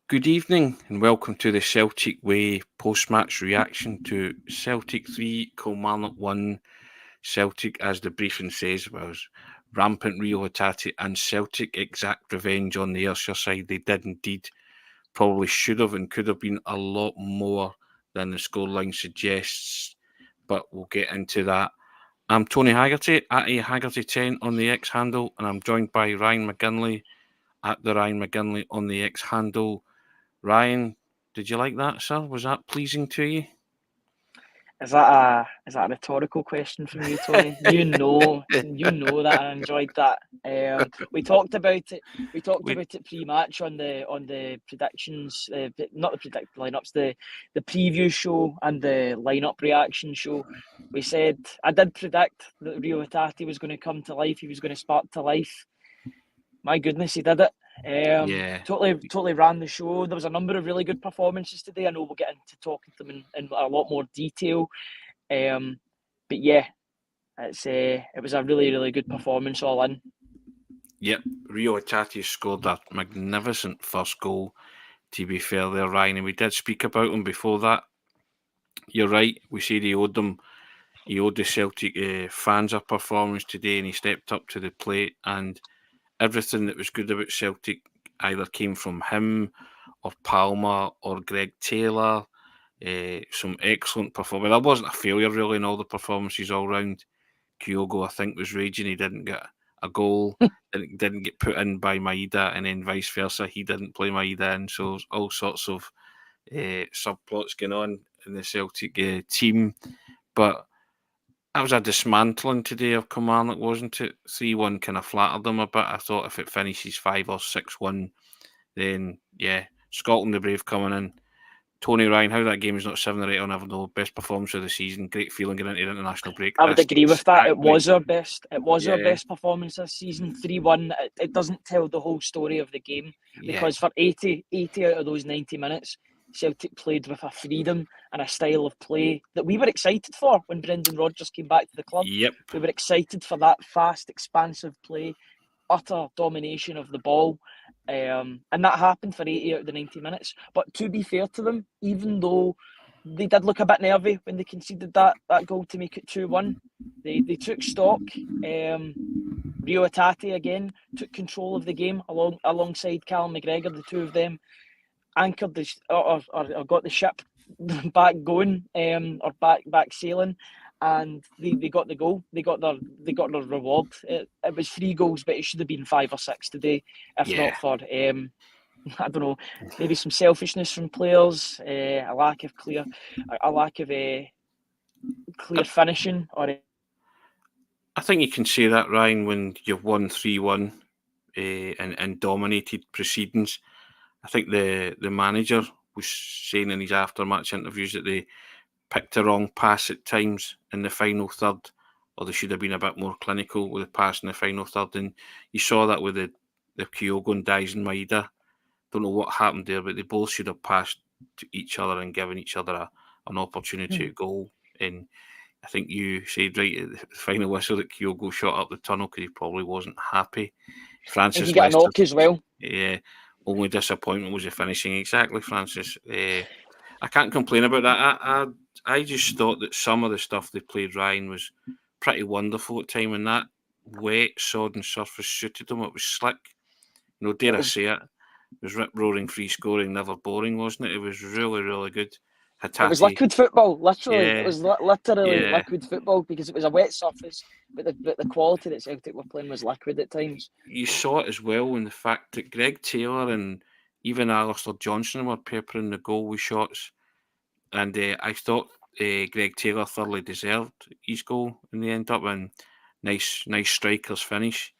Good evening and welcome to the Celtic Way post-match reaction to Celtic 3, Kilmarnock 1. Celtic, as the briefing says, was Rampant Reo Hatate and Celtic exact revenge on the Ayrshire side. They did indeed. Probably should have and could have been a lot more than the scoreline suggests, but we'll get into that. I'm Tony Haggerty at Haggerty10 on the X handle, and I'm joined by Ryan McGinlay at the Ryan McGinlay on the X handle. Ryan, did you like that, sir? Was that pleasing to you? Is that a rhetorical question from you, Tony? You know that I enjoyed that. We talked about it. We talked about it pre-match on the predictions, not the predict lineups, the preview show and the lineup reaction show. We said I did predict that Reo Hatate was going to come to life. He was going to spark to life. My goodness, he did it. Totally ran the show. There was a number of really good performances today. I know we'll get into talking to them in a lot more detail. But yeah, it was a really, really good performance all in. Yep, Reo Hatate scored that magnificent first goal, to be fair there, Ryan, and we did speak about him before that. You're right, we said he owed the Celtic fans a performance today, and he stepped up to the plate, and everything that was good about Celtic either came from him or Palmer or Greg Taylor. Some excellent performance. There wasn't a failure really in all the performances all round. Kyogo, I think, was raging. He didn't get a goal, didn't get put in by Maeda, and then vice versa. He didn't play Maeda in, so there's all sorts of subplots going on in the Celtic team. But that was a dismantling today of Kilmarnock, wasn't it? 3-1 kind of flattered them a bit. I thought if it finishes 5 or 6-1, then yeah, Scotland the Brave coming in. Tony, Ryan, how that game is not 7 or 8, I'll never know. Best performance of the season. Great feeling getting into the international break. I would agree with that. It was our best. It was our best performance this season. 3-1. It doesn't tell the whole story of the game because for 80 out of those 90 minutes, Celtic played with a freedom and a style of play that we were excited for when Brendan Rodgers came back to the club. Yep. We were excited for that fast, expansive play, utter domination of the ball. And that happened for 80 out of the 90 minutes. But to be fair to them, even though they did look a bit nervy when they conceded that goal to make it 2-1, they took stock. Reo Hatate again took control of the game alongside Callum McGregor. The two of them anchored or got the ship back going, or back sailing, and they got the goal. They got their reward. It was 3 goals, but it should have been 5 or 6 today, if not for I don't know, maybe some selfishness from players, a lack of clear finishing. Or I think you can say that, Ryan, when you've won 3-1 and dominated proceedings. I think the manager was saying in his after-match interviews that they picked the wrong pass at times in the final third, or they should have been a bit more clinical with the pass in the final third. And you saw that with the Kyogo and Dice and Maeda. Don't know what happened there, but they both should have passed to each other and given each other an opportunity to goal. And I think you said right at the final whistle that Kyogo shot up the tunnel because he probably wasn't happy. Francis, he got a knock as well. Yeah, only disappointment was the finishing. Exactly, Francis. I can't complain about that. I just thought that some of the stuff they played, Ryan, was pretty wonderful at time, and that wet, sodden surface suited them. It was slick. Dare I say it. It was rip-roaring, free-scoring, never boring, wasn't it? It was really, really good. Hatate, it was liquid football, literally. Yeah, it was literally liquid football because it was a wet surface, but the quality that Celtic were playing was liquid at times. You saw it as well in the fact that Greg Taylor and even Alistair Johnston were peppering the goal with shots. And I thought Greg Taylor thoroughly deserved his goal in the end up, and nice striker's finish.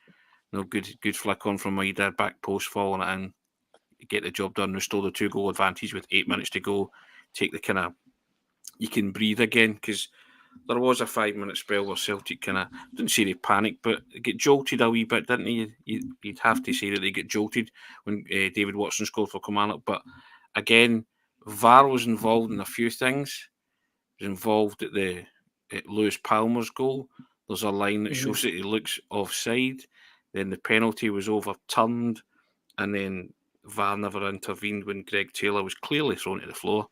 Good flick on from Maeda, back post, falling it in, get the job done, restore the 2-goal advantage with 8 minutes to go, take the kind of, you can breathe again, because there was a 5-minute spell where Celtic kind of, didn't say they panicked, but they get jolted a wee bit, didn't they? You'd have to say that they get jolted when David Watson scored for Kilmarnock, but again, VAR was involved in a few things. He was involved at Lewis Palmer's goal. There's a line that shows that he looks offside. Then the penalty was overturned, and then VAR never intervened when Greg Taylor was clearly thrown to the floor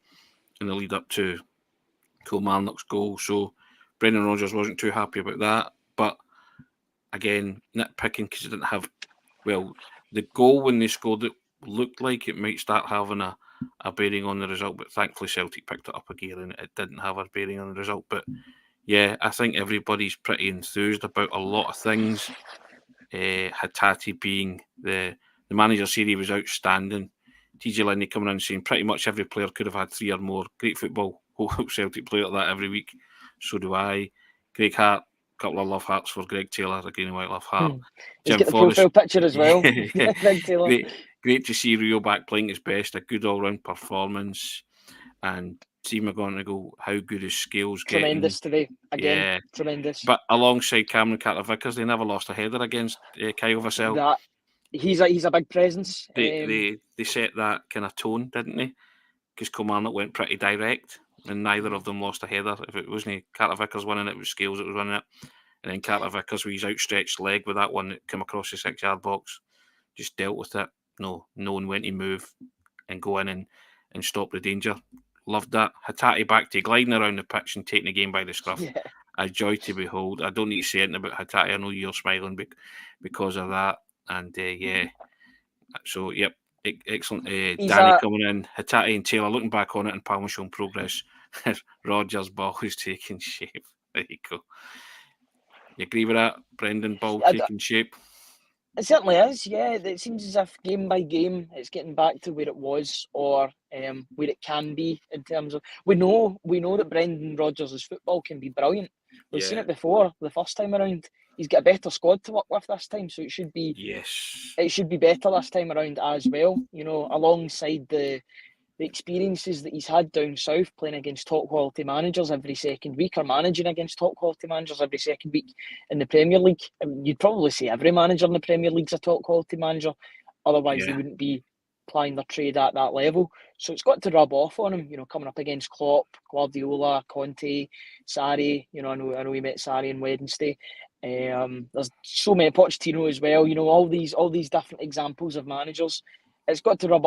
in the lead up to Kilmarnock's goal. So Brendan Rodgers wasn't too happy about that. But again, nitpicking because he didn't have, the goal when they scored it looked like it might start having a bearing on the result, but thankfully Celtic picked it up again and it didn't have a bearing on the result. But yeah, I think everybody's pretty enthused about a lot of things. Hatate being the manager said he was outstanding. TJ Linney coming in saying pretty much every player could have had 3 or more. Great football. Hope Celtic play like that every week. So do I. Greg Hart, couple of love hearts for Greg Taylor, a green and white love heart. He's got the profile picture as well. Greg Taylor. Great to see Reo back playing his best. A good all-round performance. And Steve McGonagall, how good his skills tremendous getting. Today. Again, tremendous. But alongside Cameron Carter-Vickers, they never lost a header against Kyle Vassell. He's a big presence. They set that kind of tone, didn't they? Because Kilmarnock went pretty direct, and neither of them lost a header. If it wasn't Carter-Vickers winning it was Scales that was winning it. And then Carter-Vickers with his outstretched leg with that one that came across the 6-yard box, just dealt with it. No one went to move and go in and stop the danger. Loved that. Hatate back to gliding around the pitch and taking the game by the scruff. Yeah. A joy to behold. I don't need to say anything about Hatate. I know you're smiling because of that. And yeah. So, yep. Excellent. Danny coming in. Hatate and Taylor looking back on it and Palmer showing progress. Rodgers' ball is taking shape. There you go. You agree with that, Brendan? Ball taking shape? It certainly is, yeah. It seems as if game by game it's getting back to where it was or where it can be in terms of... We know that Brendan Rodgers' football can be brilliant. We've seen it before the first time around. He's got a better squad to work with this time, so it should be it should be better this time around as well. You know, alongside the experiences that he's had down south, playing against top quality managers every second week, or managing against top quality managers every second week in the Premier League. I mean, you'd probably say every manager in the Premier League's a top quality manager, otherwise they wouldn't be plying their trade at that level. So it's got to rub off on him, you know, coming up against Klopp, Guardiola, Conte, Sarri. You know, I know we met Sarri on Wednesday. There's so many, Pochettino as well. You know, all these different examples of managers. It's got to rub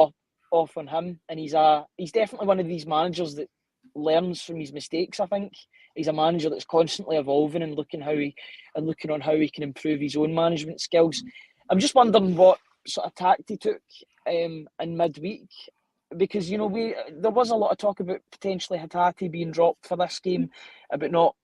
off on him, and he's definitely one of these managers that learns from his mistakes. I think he's a manager that's constantly evolving and looking on how he can improve his own management skills. I'm just wondering what sort of tact he took in midweek, because you know there was a lot of talk about potentially Hatate being dropped for this game, about not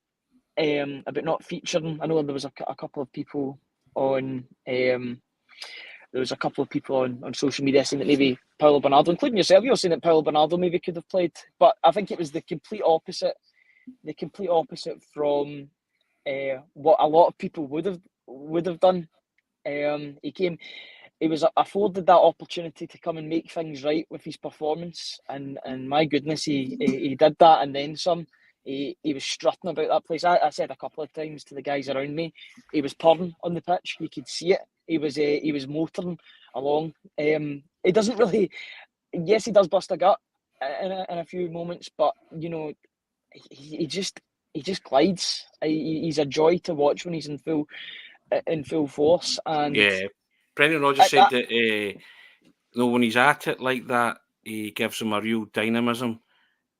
featuring. I know there was a couple of people on. There was a couple of people on social media saying that maybe Paulo Bernardo, including yourself, you were saying that Paulo Bernardo maybe could have played. But I think it was the complete opposite from what a lot of people would have done. He was afforded that opportunity to come and make things right with his performance, and my goodness, he did that and then some. He was strutting about that place. I said a couple of times to the guys around me, he was purring on the pitch. You could see it. He was motoring along. He doesn't really. Yes, he does bust a gut in a few moments, but you know, he just glides. He's a joy to watch when he's in full force. And yeah, Brendan Rodgers said that when he's at it like that, he gives him a real dynamism.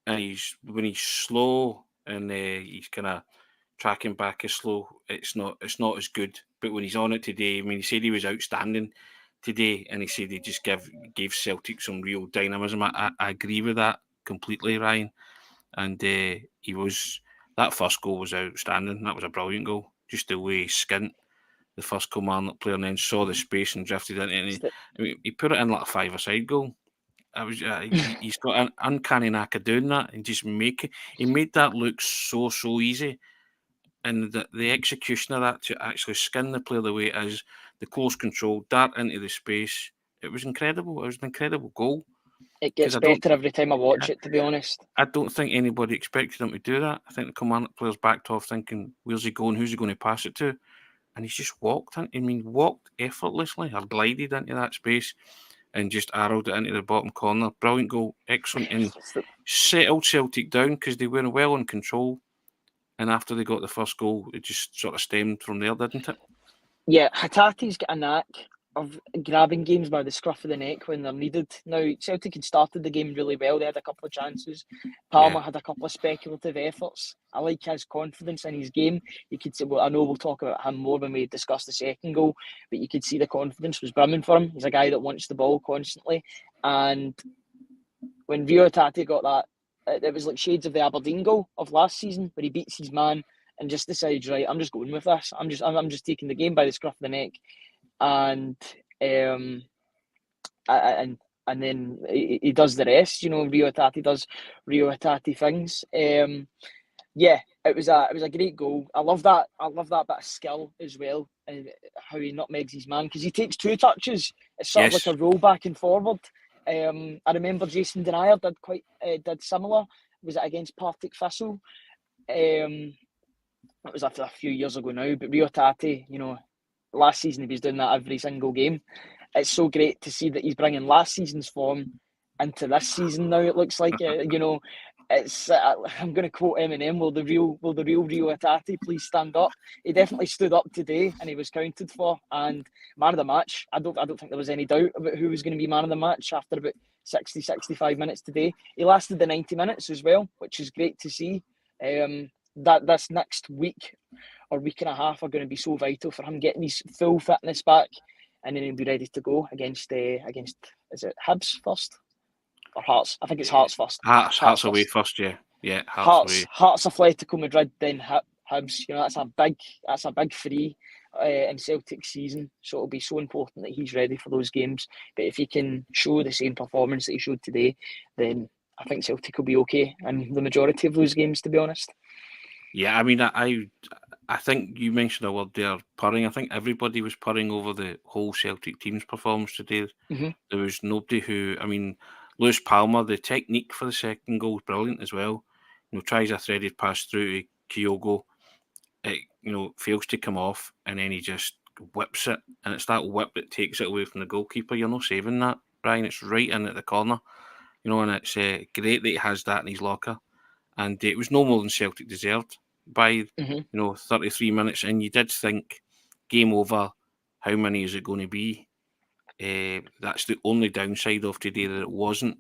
And when he's slow and he's kind of tracking back as slow, it's not as good. But when he's on it today, I mean, he said he was outstanding today, and he said he just gave Celtic some real dynamism. I agree with that completely, Ryan. And that first goal was outstanding. That was a brilliant goal. Just the way he skint the first Kilmarnock player and then saw the space and drifted into it. I mean, he put it in like a 5-a-side goal. He's got an uncanny knack of doing that and just he made that look so easy, and the execution of that to actually skin the player the way it is, the close control, dart into the space, it was incredible. It was an incredible goal. It gets better every time I watch it, to be honest. I don't think anybody expected him to do that. I think the Kilmarnock players backed off thinking, where's he going, who's he going to pass it to? And he's just walked effortlessly, or glided into that space and just arrowed it into the bottom corner. Brilliant goal, excellent, and settled Celtic down because they were well in control. And after they got the first goal, it just sort of stemmed from there, didn't it? Yeah, Hatate's got a knack of grabbing games by the scruff of the neck when they're needed. Now, Celtic had started the game really well. They had a couple of chances. Palmer had a couple of speculative efforts. I like his confidence in his game. You could say, well, I know we'll talk about him more when we discuss the second goal, but you could see the confidence was brimming for him. He's a guy that wants the ball constantly. And when Reo Hatate got that, it was like shades of the Aberdeen goal of last season, where he beats his man and just decides, right, I'm just going with this. I'm just taking the game by the scruff of the neck. And and then he does the rest. Reo Hatate does Reo Hatate things. Yeah, it was a great goal. I love that bit of skill as well, how he nutmegs his man, because he takes 2 touches. It's sort of like a roll back and forward. I remember Jason Denier did similar. Was it against Partick Thistle? It was a few years ago now, but Reo Hatate, last season he was doing that every single game. It's so great to see that he's bringing last season's form into this season now. It looks like it's. I'm going to quote Eminem: "Will the real Reo Hatate please stand up?" He definitely stood up today, and he was counted for. And man of the match. I don't think there was any doubt about who was going to be man of the match after about 65 minutes today. He lasted the 90 minutes as well, which is great to see. That this next week or week and a half are going to be so vital for him getting his full fitness back, and then he'll be ready to go against is it Hibs first or Hearts? I think it's Hearts first. Hearts away first, yeah. Hearts away. Hearts, Atletico Madrid, then Hibs. That's a big three in Celtic's season. So it'll be so important that he's ready for those games. But if he can show the same performance that he showed today, then I think Celtic will be okay in the majority of those games, to be honest. Yeah, I mean, I think you mentioned a word there, purring. I think everybody was purring over the whole Celtic team's performance today. Mm-hmm. There was nobody Lewis Palmer, the technique for the second goal was brilliant as well. Tries a threaded pass through to Kyogo. It, fails to come off, and then he just whips it. And it's that whip that takes it away from the goalkeeper. You're not saving that, Brian. It's right in at the corner. And it's great that he has that in his locker. And it was no more than Celtic deserved by 33 minutes, and you did think game over. How many is it going to be? That's the only downside of today, that it wasn't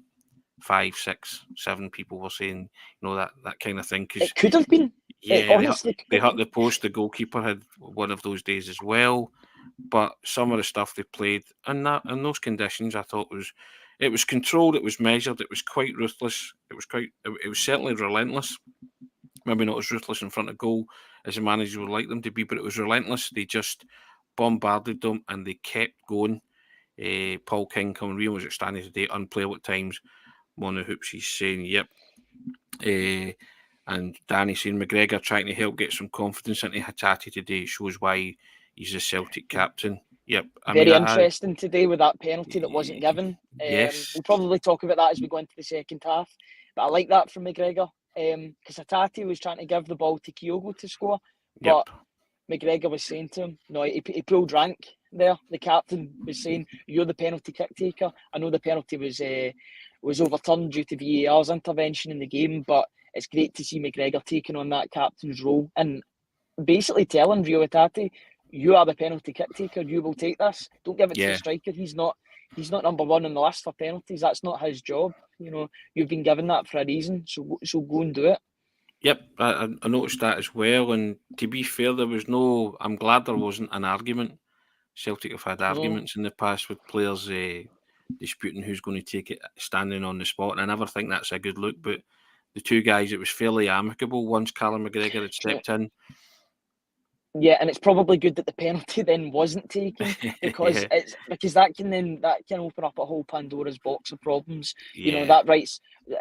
5, 6, 7 people were saying that kind of thing. It could have been. Honestly, they hit the post. The goalkeeper had one of those days as well. But some of the stuff they played in those conditions, I thought it was controlled, it was measured, it was quite ruthless. It was certainly relentless. Maybe not as ruthless in front of goal as the managers would like them to be, but it was relentless. They just bombarded them and they kept going. Paul King coming, Rio was outstanding today, unplayable at times. Mono Hoops, he's saying, yep. And Danny saying McGregor trying to help get some confidence into Hatate today. Shows why he's the Celtic captain. Yep. Very interesting today with that penalty that wasn't given. Yes. We'll probably talk about that as we go into the second half. But I like that from McGregor. Because Hatate was trying to give the ball to Kyogo to score. But McGregor was saying to him, no, he pulled rank there. The captain was saying, you're the penalty kick taker. I know the penalty was overturned due to VAR's intervention in the game, but it's great to see McGregor taking on that captain's role and basically telling Reo Hatate, you are the penalty kick taker, you will take this. Don't give it to the striker. He's not number one on the list for penalties. That's not his job. You've been given that for a reason, so go and do it. Yep, I noticed that as well. And to be fair, I'm glad there wasn't an argument. Celtic have had arguments in the past with players disputing who's going to take it, standing on the spot. And I never think that's a good look. But the two guys, it was fairly amicable once Callum McGregor had stepped in. Yeah, and it's probably good that the penalty then wasn't taken because that can open up a whole Pandora's box of problems. That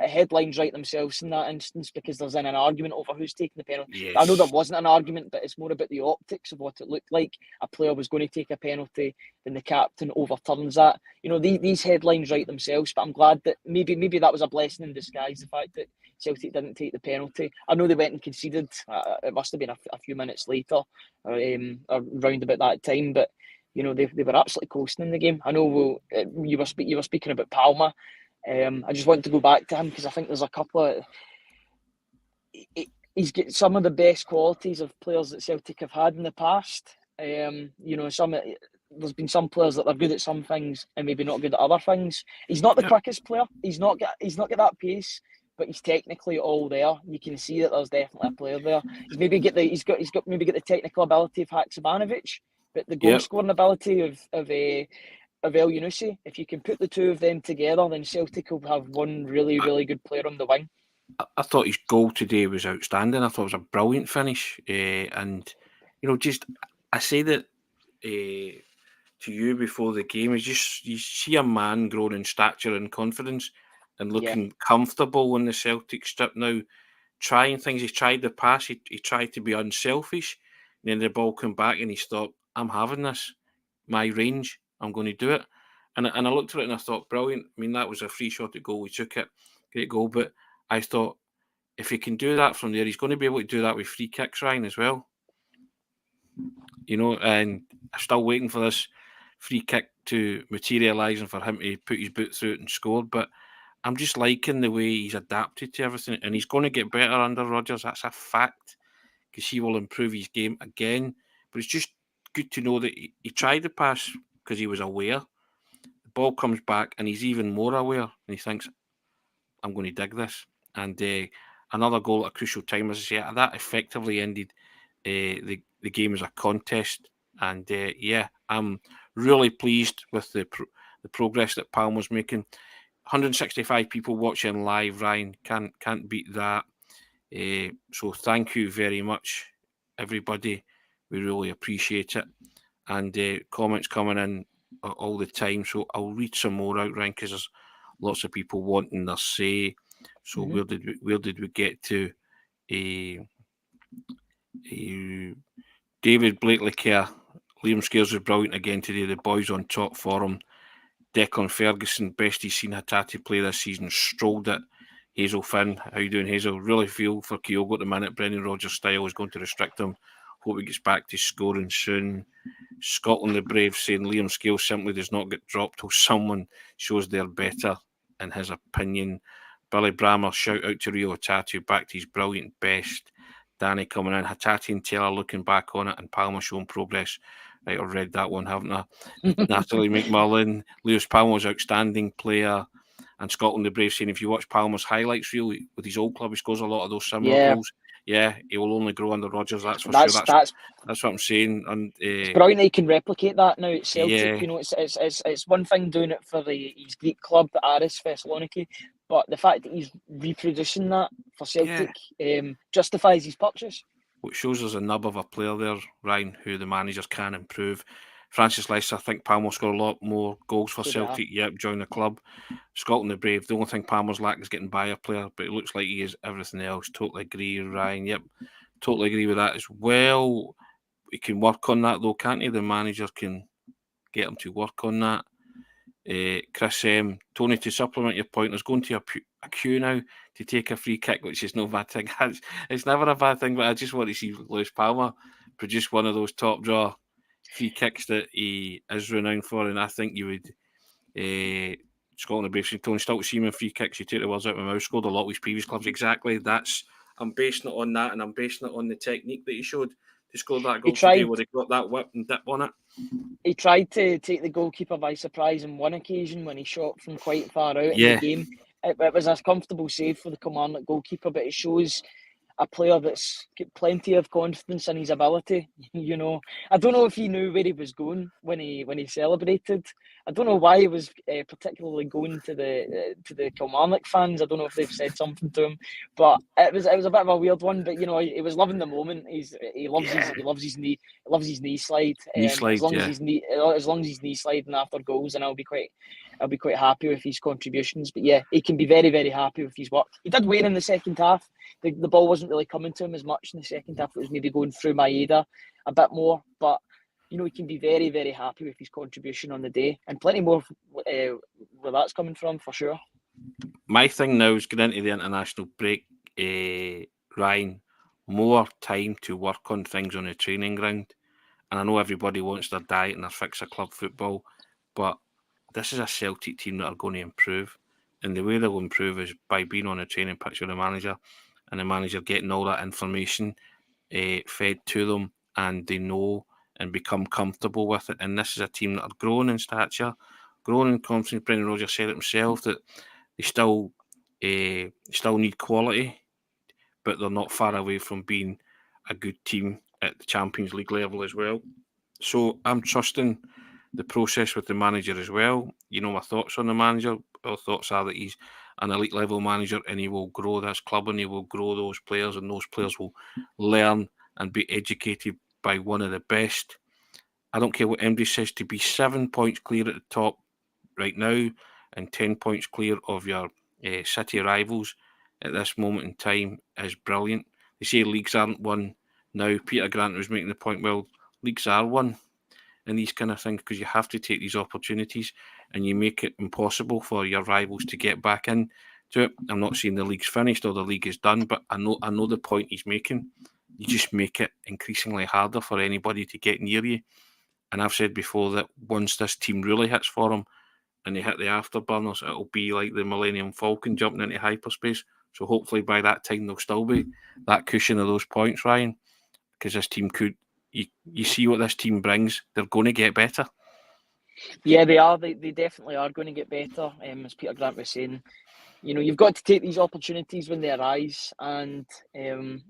headlines write themselves in that instance because there's an argument over who's taking the penalty. Yes. I know there wasn't an argument, but it's more about the optics of what it looked like. A player was going to take a penalty, then the captain overturns that. These headlines write themselves, but I'm glad that maybe that was a blessing in disguise, the fact that Celtic didn't take the penalty. I know they went and conceded. It must have been a few minutes later, or around about that time. But they were absolutely coasting in the game. I know you were speaking about Palmer. I just want to go back to him because I think there's a couple of. He's got some of the best qualities of players that Celtic have had in the past. there's been some players that are good at some things and maybe not good at other things. He's not the quickest player. He's not got that pace, but he's technically all there. You can see that there's definitely a player there. He's got maybe the technical ability of Haksabanovic, but the goal scoring ability of El Yunusi. If you can put the two of them together, then Celtic will have one really, really good player on the wing. I thought his goal today was outstanding. I thought it was a brilliant finish. And, just, I say that to you before the game, is just, you see a man growing in stature and confidence and looking comfortable on the Celtic strip now, trying things. He tried the pass, he tried to be unselfish, and then the ball came back and he thought, I'm having this. My range, I'm going to do it. And I looked at it and I thought, brilliant. I mean, that was a free shot at goal. We took it. Great goal. But I thought, if he can do that from there, he's going to be able to do that with free kicks, Ryan, as well. And I'm still waiting for this free kick to materialise and for him to put his boot through it and score. But I'm just liking the way he's adapted to everything. And he's going to get better under Rodgers. That's a fact, because he will improve his game again. But it's just good to know that he tried the pass because he was aware. The ball comes back and he's even more aware. And he thinks, I'm going to dig this. And another goal at a crucial time, as I say, that effectively ended the game as a contest. And I'm really pleased with the progress that Palmer's making. 165 people watching live, Ryan, can't beat that. So thank you very much, everybody. We really appreciate it. And comments coming in all the time. So I'll read some more out, Ryan, because there's lots of people wanting their say. So where did we get to? David Blakely Kerr, Liam Scales was brilliant again today. The boys on top for him. Declan Ferguson, best he's seen Hatate play this season. Strolled it. Hazel Finn, how you doing, Hazel? Really feel for Kyogo at the minute. Brendan Rodgers' style is going to restrict him. Hope he gets back to scoring soon. Scotland the Brave saying Liam Scales simply does not get dropped till someone shows they're better, in his opinion. Billy Brammer, shout out to Reo Hatate, back to his brilliant best. Danny coming in. Hatate and Taylor looking back on it, and Palmer showing progress. Right, I've read that one, haven't I? Natalie McMullen, Lewis Palmer's outstanding player. And Scotland the Brave saying if you watch Palmer's highlights reel with his old club, he scores a lot of those similar goals. Yeah, he will only grow under Rodgers, that's for sure. That's what I'm saying. And it's brilliant that he can replicate that now at Celtic. It's one thing doing it for his Greek club, the Aris Thessaloniki, but the fact that he's reproducing that for Celtic justifies his purchase. What shows there's a nub of a player there, Ryan, who the managers can improve. Francis Leicester, I think Palmer scored a lot more goals for Celtic. Join the club. Scotland the Brave, the only thing Palmer's lack is getting by a player, but it looks like he is everything else. Totally agree, Ryan. Yep, totally agree with that as well. He can work on that though, can't he? The manager can get him to work on that. Chris M, Tony, to supplement your point, there's going to a queue now to take a free kick, which is no bad thing. It's never a bad thing, but I just want to see Lewis Palmer produce one of those top draw free kicks that he is renowned for, and I think you would. Scotland Brave saying Tony, still to see him in free kicks. You take the words out of my mouth. Scored a lot with his previous clubs. Exactly. I'm basing it on that, and I'm basing it on the technique that he showed to score that goal today, where he got that whip and dip on it. He tried to take the goalkeeper by surprise on one occasion when he shot from quite far out in the game. It was a comfortable save for the Kilmarnock goalkeeper, but it shows a player that's got plenty of confidence in his ability. I don't know if he knew where he was going when he celebrated. I don't know why he was particularly going to the Kilmarnock fans. I don't know if they've said something to him, but it was a bit of a weird one. But he was loving the moment. He loves his knee slide. As long as his knee sliding after goals, and I'll be quite happy with his contributions. But yeah, he can be very, very happy with his work. He did win in the second half. The ball wasn't really coming to him as much in the second half. It was maybe going through Maeda a bit more, but he can be very, very happy with his contribution on the day, and plenty more where that's coming from for sure. My thing now is getting into the international break, Ryan, more time to work on things on the training ground. And I know everybody wants their diet and their fix of club football, but this is a Celtic team that are going to improve. And the way they'll improve is by being on a training pitch with the manager, and the manager getting all that information fed to them, and they know and become comfortable with it. And this is a team that are growing in stature, growing in confidence. Brendan Rodgers said it himself that they still need quality, but they're not far away from being a good team at the Champions League level as well. So I'm trusting the process with the manager as well. You know my thoughts on the manager. Our thoughts are that he's an elite level manager and he will grow this club and he will grow those players, and those players will learn and be educated by one of the best. I don't care what MD says, to be 7 points clear at the top right now and 10 points clear of your city rivals at this moment in time is brilliant. They say leagues aren't won now. Peter Grant was making the point, well, leagues are won in these kind of things because you have to take these opportunities and you make it impossible for your rivals to get back in to it. I'm not saying the league's finished or the league is done, but I know the point he's making. You just make it increasingly harder for anybody to get near you. And I've said before that once this team really hits for them and they hit the afterburners, it'll be like the Millennium Falcon jumping into hyperspace. So hopefully by that time there'll still be that cushion of those points, Ryan, because this team could. You see what this team brings. They're going to get better. Yeah, they are. They definitely are going to get better. As Peter Grant was saying, you've got to take these opportunities when they arise, and you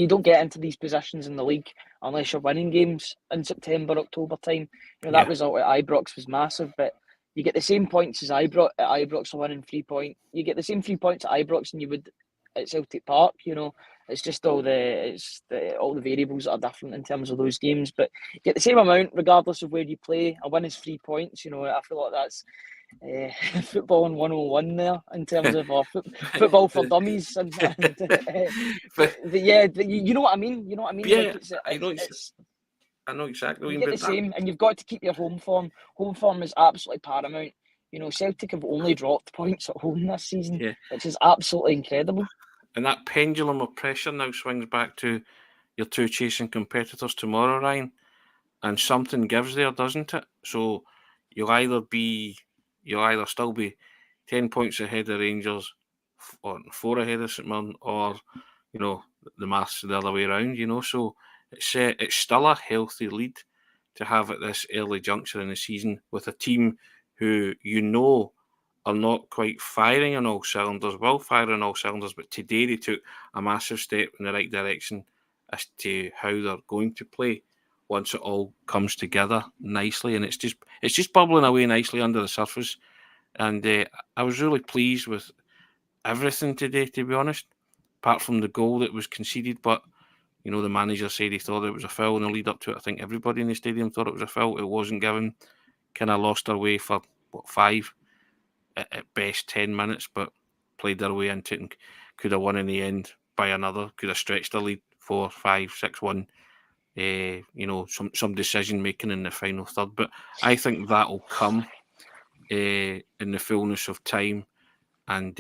don't get into these positions in the league unless you're winning games in September, October time. That result at Ibrox was massive, but you get the same points as Ibrox at Ibrox, a winning 3 point. You get the same 3 points at Ibrox than you would at Celtic Park. It's just all the variables that are different in terms of those games, but you get the same amount regardless of where you play. A win is 3 points. I feel like that's football in 101 there in terms of football for dummies and you know what I mean. You know what I mean? Yeah, I know exactly. You get the same, and you've got to keep your home form. Home form is absolutely paramount. Celtic have only dropped points at home this season, which is absolutely incredible. And that pendulum of pressure now swings back to your two chasing competitors tomorrow, Ryan, and something gives there, doesn't it? So you'll either still be 10 points ahead of Rangers or 4 ahead of St Mirren, or the maths the other way around. So it's still a healthy lead to have at this early juncture in the season with a team who are not quite firing on all cylinders, will fire on all cylinders, but today they took a massive step in the right direction as to how they're going to play once it all comes together nicely, and it's just bubbling away nicely under the surface. And I was really pleased with everything today, to be honest, apart from the goal that was conceded. But the manager said he thought it was a foul in the lead up to it. I think everybody in the stadium thought it was a foul. It wasn't given. Kind of lost their way for 5 at best 10 minutes, but played their way into it and could have won in the end by another. Could have stretched the lead 4, 5, 6-1. Some decision making in the final third, but I think that'll come in the fullness of time. And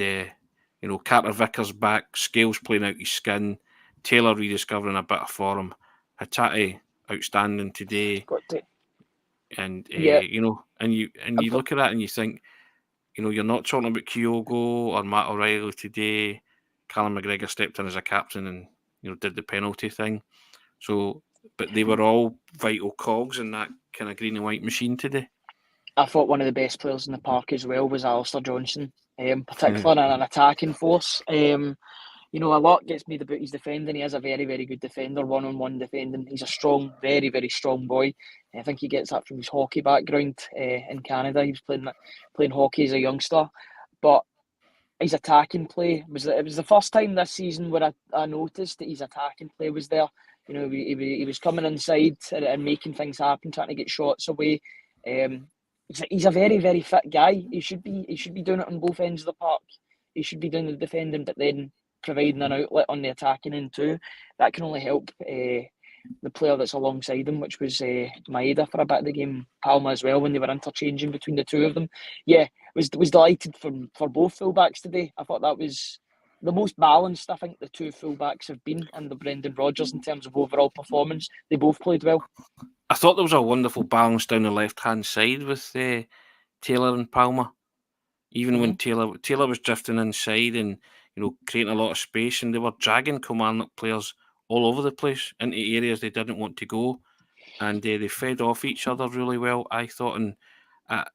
Carter Vickers back, Scales playing out his skin, Taylor rediscovering a bit of form, Hatate outstanding today, and and you look at that and you think, you're not talking about Kyogo or Matt O'Reilly today. Callum McGregor stepped in as a captain and did the penalty thing. So, but they were all vital cogs in that kind of green and white machine today. I thought one of the best players in the park as well was Alistair Johnson, particularly in an attacking force. A lot gets made about his defending. He is a very, very good defender, one-on-one defending. He's a strong, very, very strong boy. I think he gets that from his hockey background in Canada. He was playing hockey as a youngster. But his attacking play, it was the first time this season where I noticed that his attacking play was there. He was coming inside and making things happen, trying to get shots away. He's a very, very fit guy. He should be doing it on both ends of the park. He should be doing the defending, but then providing an outlet on the attacking end too. That can only help the player that's alongside him, which was Maeda for a bit of the game, Palma as well, when they were interchanging between the two of them. Yeah, was delighted for both fullbacks today. I thought that was the most balanced I think the two fullbacks have been under Brendan Rodgers in terms of overall performance. They both played well. I thought there was a wonderful balance down the left-hand side with Taylor and Palma. Even when Taylor was drifting inside and creating a lot of space, and they were dragging Kilmarnock players all over the place into areas they didn't want to go. and they fed off each other really well, I thought. And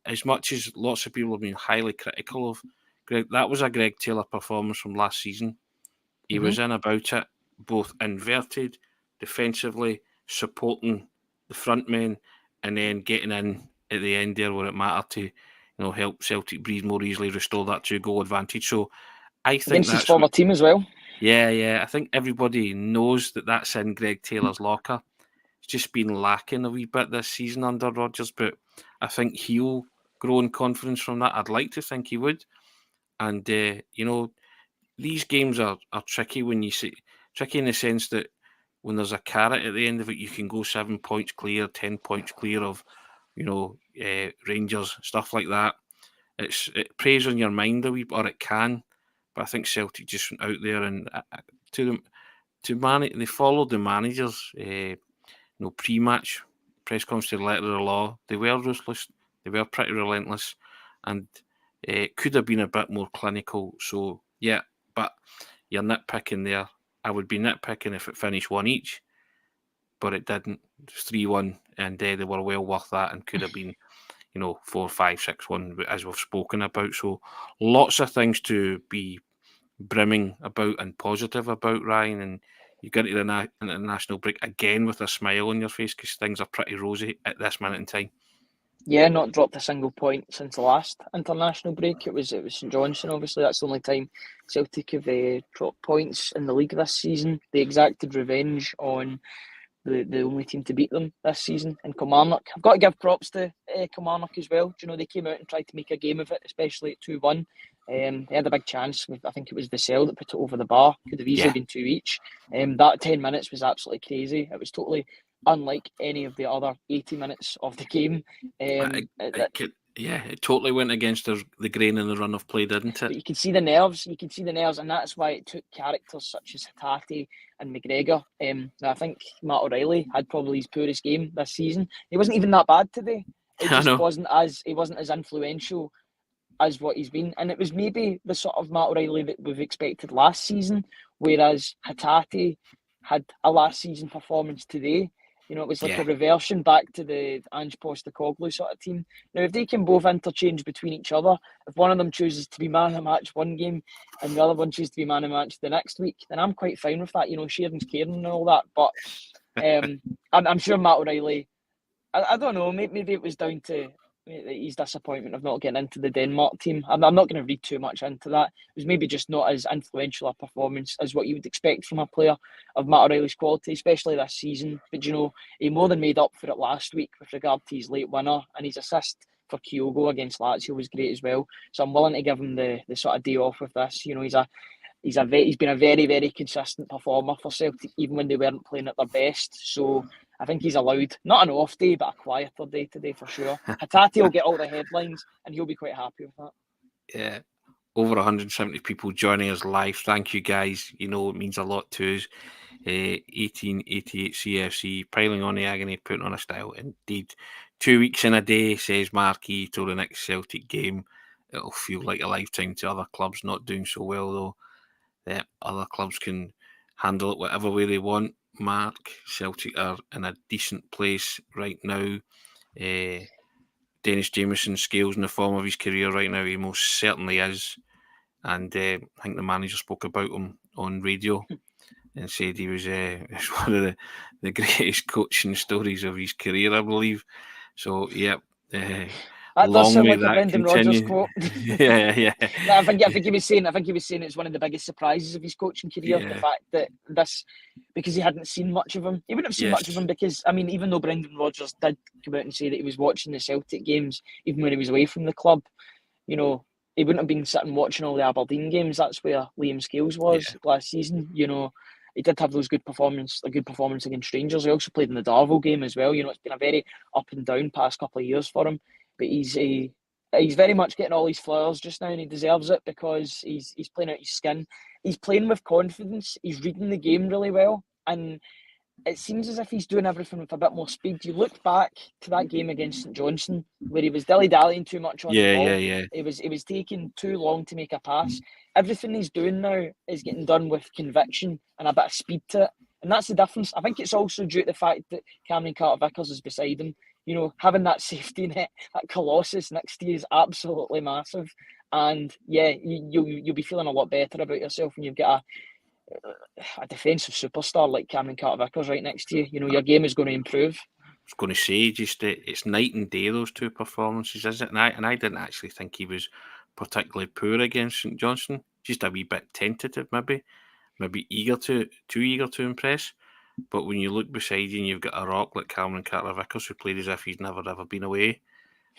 as much as lots of people have been highly critical of Greg, that was a Greg Taylor performance from last season. He was in about it, both inverted, defensively, supporting the front men, and then getting in at the end there where it mattered to, help Celtic breathe more easily, restore that 2-goal advantage. So I think against his former team as well. Yeah. I think everybody knows that that's in Greg Taylor's locker. It's just been lacking a wee bit this season under Rodgers, but I think he'll grow in confidence from that. I'd like to think he would. And, these games are tricky when you see tricky in the sense that when there's a carrot at the end of it, you can go 7 points clear, 10 points clear of, Rangers, stuff like that. It preys on your mind a wee bit, or it can. But I think Celtic just went out there and they followed the managers. Pre-match press conference to the letter of the law. They were ruthless. They were pretty relentless, and it could have been a bit more clinical. So yeah, but you're nitpicking there. I would be nitpicking if it finished 1 each, but it didn't. It was 3-1, and they were well worth that, and could have been 4-5, 6-1, as we've spoken about. So lots of things to be brimming about and positive about, Ryan, and you get into the international break again with a smile on your face because things are pretty rosy at this minute in time. Yeah, not dropped a single point since the last international break. It was St Johnstone, obviously. That's the only time Celtic have dropped points in the league this season. They exacted revenge on the only team to beat them this season in Kilmarnock. I've got to give props to Kilmarnock as well. Do you know, they came out and tried to make a game of it, especially at 2-1. They had a big chance with, I think it was Vassell that put it over the bar. Could have easily been 2 each. That 10 minutes was absolutely crazy. It was totally unlike any of the other 80 minutes of the game. It totally went against the grain in the run of play, didn't it? But you can see the nerves. And that's why it took characters such as Hatate and McGregor. I think Matt O'Reilly had probably his poorest game this season. He wasn't even that bad today. He wasn't as influential as what he's been. And it was maybe the sort of Matt O'Reilly that we've expected last season, whereas Hatate had a last season performance today. It was like a reversion back to the Ange Postecoglou sort of team. Now, if they can both interchange between each other, if one of them chooses to be man of the match one game and the other one chooses to be man of the match the next week, then I'm quite fine with that. Sharing's caring and all that. But I'm sure Matt O'Reilly, I don't know, maybe it was down to his disappointment of not getting into the Denmark team. I'm not going to read too much into that. It was maybe just not as influential a performance as what you would expect from a player of Matt O'Reilly's quality, especially this season. But, he more than made up for it last week with regard to his late winner, and his assist for Kyogo against Lazio was great as well. So I'm willing to give him the sort of day off with this. He's been a very, very consistent performer for Celtic, even when they weren't playing at their best. So I think he's allowed, not an off day, but a quieter day today for sure. Hatate will get all the headlines and he'll be quite happy with that. Yeah, over 170 people joining us live. Thank you, guys. It means a lot to us. 1888 CFC, piling on the agony, putting on a style. Indeed, 2 weeks in a day, says Marquis, till the next Celtic game. It'll feel like a lifetime to other clubs not doing so well, though. Other clubs can handle it whatever way they want. Mark, Celtic are in a decent place right now. Dennis Jameson scales in the form of his career right now. He most certainly is. And I think the manager spoke about him on radio and said he was one of the greatest coaching stories of his career, I believe. So, yeah. That does sound like a Brendan Rodgers quote. yeah. I think he was saying it's one of the biggest surprises of his coaching career. The fact that because he hadn't seen much of him. He wouldn't have seen much of him because, even though Brendan Rodgers did come out and say that he was watching the Celtic games, even when he was away from the club, he wouldn't have been sitting watching all the Aberdeen games. That's where Liam Scales was last season. He did have a good performance against Rangers. He also played in the Darvel game as well. It's been a very up and down past couple of years for him. But he's very much getting all his flowers just now, and he deserves it because he's playing out his skin. He's playing with confidence. He's reading the game really well, and it seems as if he's doing everything with a bit more speed. You look back to that game against St Johnstone where he was dilly-dallying too much on the ball. He was taking too long to make a pass. Everything he's doing now is getting done with conviction and a bit of speed to it. And that's the difference. I think it's also due to the fact that Cameron Carter-Vickers is beside him. Having that safety net, that colossus next to you is absolutely massive. And yeah, you'll be feeling a lot better about yourself when you've got a defensive superstar like Cameron Carter-Vickers right next to you. Your game is going to improve. I was going to say, just it's night and day, those two performances, is it? And I didn't actually think he was particularly poor against St Johnstone. Just a wee bit tentative, maybe too eager to impress. But when you look beside you and you've got a rock like Cameron Carter-Vickers, who played as if he's never ever been away,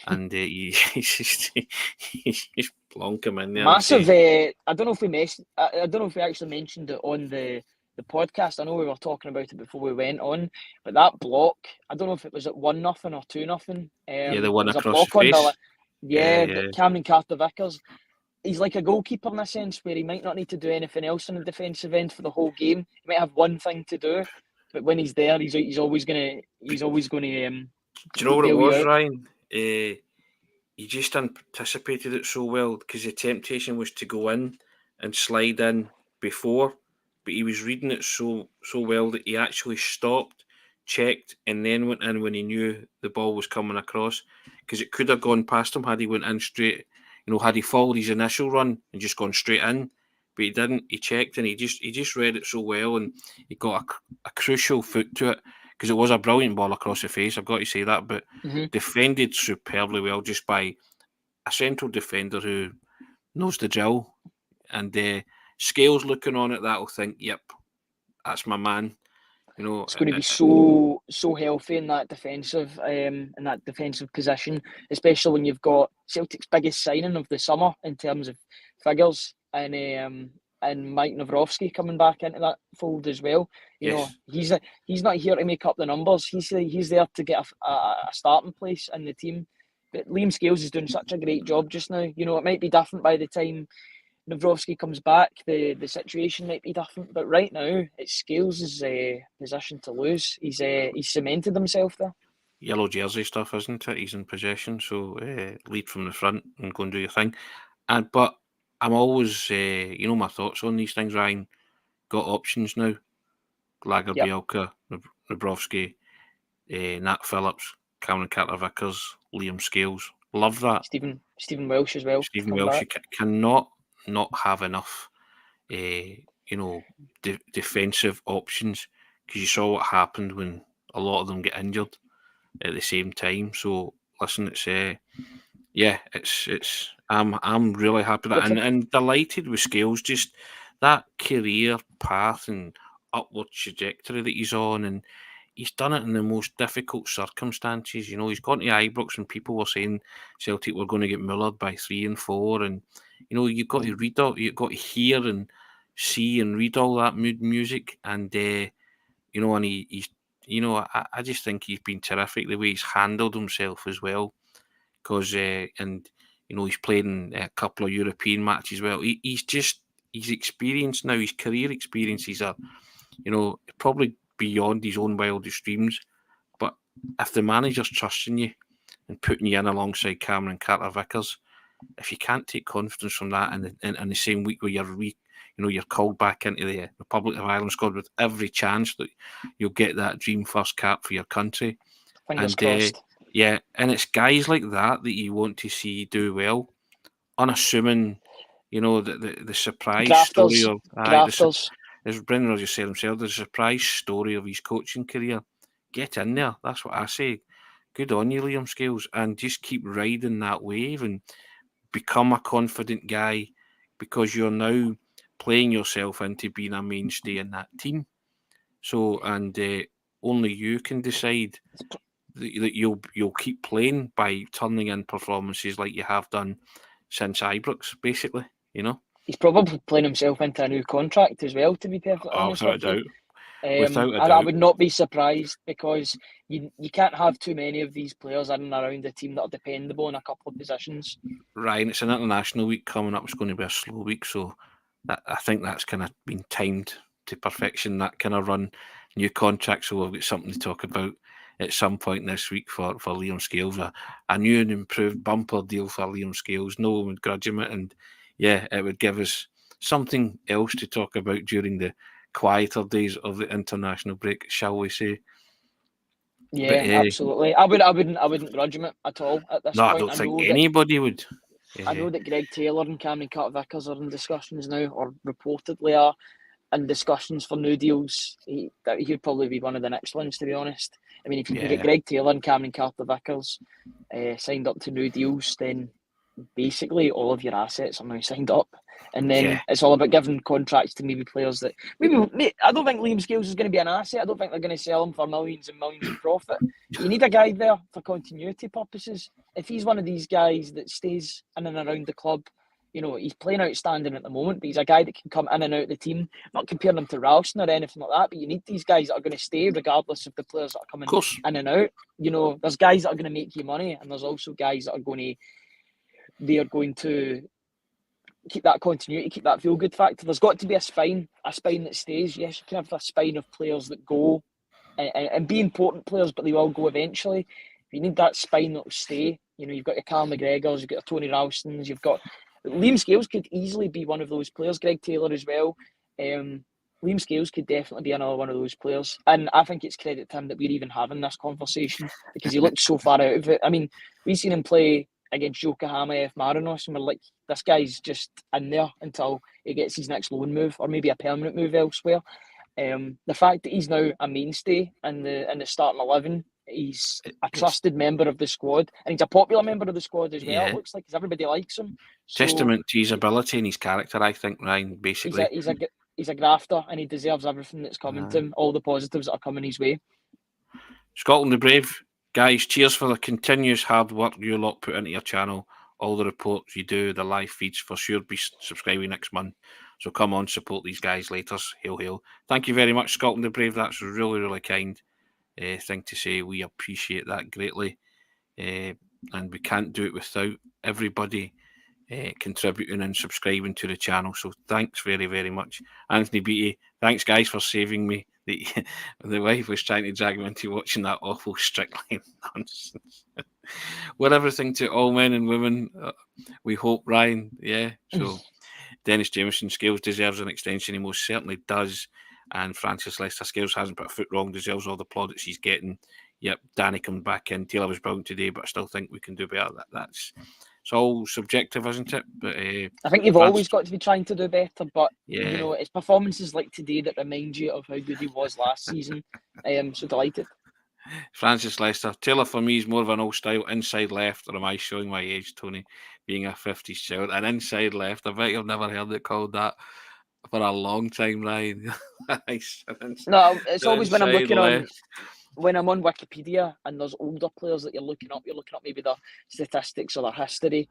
and he's just plonk him in there. Massive. I don't know if we actually mentioned it on the podcast. I know we were talking about it before we went on, but that block, I don't know if it was at 1-0 or 2-0. The one across the face. Cameron Carter-Vickers. He's like a goalkeeper in a sense, where he might not need to do anything else on the defensive end for the whole game. He might have one thing to do, but when he's there, he's always gonna. Do you know what it was, Ryan? He just anticipated it so well, because the temptation was to go in and slide in before, but he was reading it so well that he actually stopped, checked, and then went in when he knew the ball was coming across, because it could have gone past him had he went in straight. Had he followed his initial run and just gone straight in, but he didn't. He checked and he just read it so well, and he got a crucial foot to it, because it was a brilliant ball across the face. I've got to say that, but defended superbly well, just by a central defender who knows the drill, and Scales looking on it, that'll think, yep, that's my man. It's going to be so healthy in that defensive position, especially when you've got Celtic's biggest signing of the summer in terms of figures, and Mike Nawrowski coming back into that fold as well. He's not here to make up the numbers. He's there to get a starting place in the team. But Liam Scales is doing such a great job just now. It might be different by the time Nawrowski comes back, the situation might be different, but right now it's Scales' position to lose. He's cemented himself there. Yellow jersey stuff, isn't it? He's in possession, so lead from the front and go and do your thing. But I'm always, my thoughts on these things, Ryan. Got options now. Bielka, Nawrowski, Nat Phillips, Cameron Carter-Vickers, Liam Scales. Love that. Stephen Welsh as well. Stephen Welsh, you cannot not have enough, defensive options, because you saw what happened when a lot of them get injured at the same time. So listen, it's I'm really happy that and delighted with Scales, just that career path and upward trajectory that he's on, and he's done it in the most difficult circumstances. He's gone to Ibrox and people were saying Celtic were going to get mullered by 3 and 4, and you've got to read all, you've got to hear and see and read all that music, and and he's I just think he's been terrific the way he's handled himself as well, because he's played in a couple of European matches as well. He's experienced now. His career experiences are probably beyond his own wildest dreams, but if the manager's trusting you and putting you in alongside Cameron Carter-Vickers, if you can't take confidence from that in the same week where you're called back into the Republic of Ireland squad with every chance that you'll get that dream first cap for your country. Fingers crossed. And it's guys like that you want to see do well, unassuming, the surprise grafters, story of grafters. As Brendan Rodgers said himself, the surprise story of his coaching career. Get in there. That's what I say. Good on you, Liam Scales, and just keep riding that wave and become a confident guy, because you're now playing yourself into being a mainstay in that team. So, and only you can decide that you'll keep playing by turning in performances like you have done since Ibrox, basically. He's probably playing himself into a new contract as well, to be perfectly honest. Without a doubt. I would not be surprised, because you can't have too many of these players in and around the team that are dependable in a couple of positions. Ryan, it's an international week coming up. It's going to be a slow week, so I think that's kind of been timed to perfection, that kind of run. New contract, so we'll get something to talk about at some point this week for Liam Scales. A new and improved bumper deal for Liam Scales. No one would grudge him it, and it would give us something else to talk about during the quieter days of the international break, shall we say? Yeah, absolutely. I wouldn't grudge him at all at this No, point. I don't think anybody would. I know that Greg Taylor and Cameron Carter-Vickers are in discussions now, or reportedly are in discussions for new deals. He'd probably be one of the next ones, to be honest. I mean, if you can get Greg Taylor and Cameron Carter-Vickers signed up to new deals, then basically all of your assets are now signed up. And then it's all about giving contracts to maybe players that I don't think Liam Scales is going to be an asset. I don't think they're going to sell him for millions and millions of profit. You need a guy there for continuity purposes. If he's one of these guys that stays in and around the club, he's playing outstanding at the moment, but he's a guy that can come in and out of the team. I'm not comparing him to Ralston or anything like that, but you need these guys that are going to stay regardless of the players that are coming in and out. There's guys that are going to make you money, and there's also guys that are going to keep that continuity, keep that feel-good factor. There's got to be a spine that stays. Yes, you can have a spine of players that go and be important players, but they will go eventually. You need that spine that will stay. You've got your Carl McGregors, you've got your Tony Ralstons, you've got... Liam Scales could easily be one of those players. Greg Taylor as well. Liam Scales could definitely be another one of those players. And I think it's credit to him that we're even having this conversation because he looked so far out of it. I mean, we've seen him play against Yokohama F. Marinos and we're like, this guy's just in there until he gets his next loan move or maybe a permanent move elsewhere. The fact that he's now a mainstay in the starting 11, he's a trusted member of the squad and he's a popular member of the squad as well. It looks like because everybody likes him. Testament to his ability and his character, I think, Ryan, basically. He's a grafter and he deserves everything that's coming to him, all the positives that are coming his way. Scotland the Brave, guys, cheers for the continuous hard work you lot put into your channel, all the reports you do, the live feeds. For sure be subscribing next month. So come on, support these guys later. Hail, hail. Thank you very much, Scotland the Brave. That's really, really kind thing to say. We appreciate that greatly. And we can't do it without everybody contributing and subscribing to the channel. So thanks very, very much. Anthony Beattie, thanks guys for saving me. The wife was trying to drag me into watching that awful Strictline nonsense. We're everything to all men and women. We hope, Ryan. Yeah. So Dennis Jameson, Scales deserves an extension. He most certainly does. And Francis Leicester, Scales hasn't put a foot wrong, deserves all the plaudits he's getting. Yep, Danny comes back in. Taylor was brilliant today, but I still think we can do better. That's it's all subjective, isn't it? But I think you've always got to be trying to do better. But it's performances like today that remind you of how good he was last season. So delighted. Francis Leicester, Taylor for me is more of an old style inside left, or am I showing my age, Tony? Being a 50s child, an inside left. I bet you've never heard it called that for a long time, Ryan. No, it's always when I'm looking on. When I'm on Wikipedia and there's older players that you're looking up maybe their statistics or their history,